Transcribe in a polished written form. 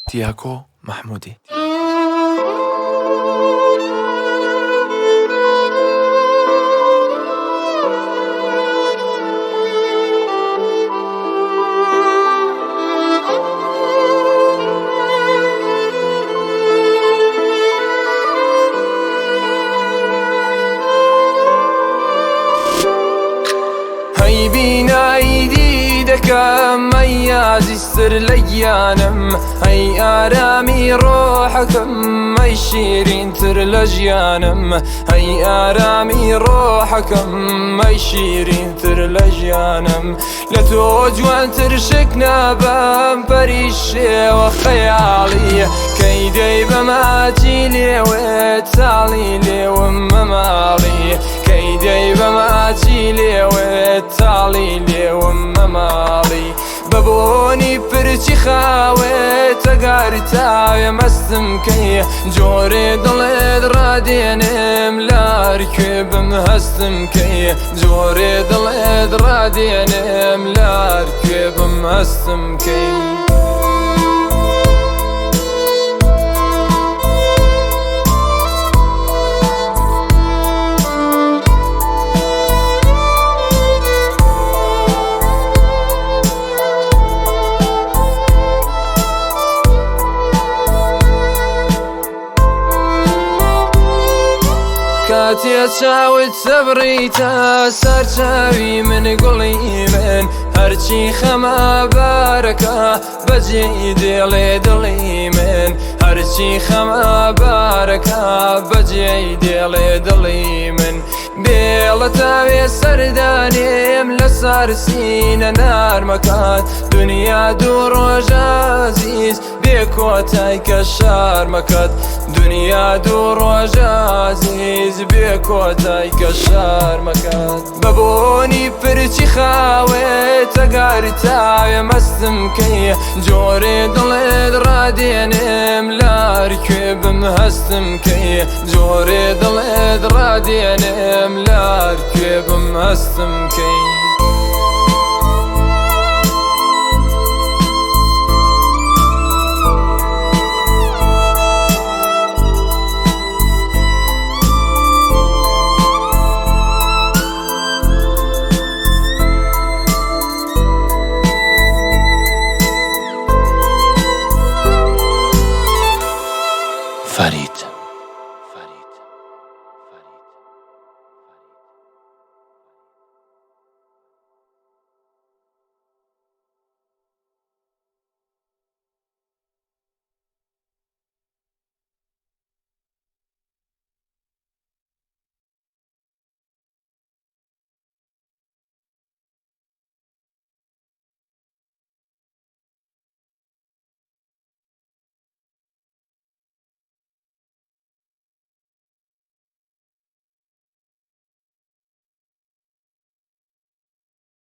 تياكو محمودي. هاي بينا ايدي دكم مياز يستر ليانم، هاي آرامي روحكم هاي شيرين تر لجيانم، هاي آرامي روحكم هاي شيرين تر لجيانم. لتوج وانتر شكنا بام بريشي وخيالي كيدي بماتي لي وتالي لي وممالي، كيدي بماتي لي وتالي لي وممالي. ببوني برشي خاوي تقارتا مستم كي جوري دلد رادينم لا ركب مهستم كي جوري دلد رادينم لا ركب مهستم كي. كاتي تشاوت سبريتا سرچاوي من قولي من هرچي خما باركا بجي دلي دلي من هرچي خما باركا بجي دلي دلي من. بيلتاوي سردانيم لسر سين نار مكان دنيا دور وجازيز بيكوتاي كشار مكات دنيا دور وجازيز بيكوتاي كشار مكات. ببوني برشي خاوي تقارتا مستم كي جوري دلد رادينم لا ركب مهستم كي جوري دلد رادينم لا ركب مهستم كي.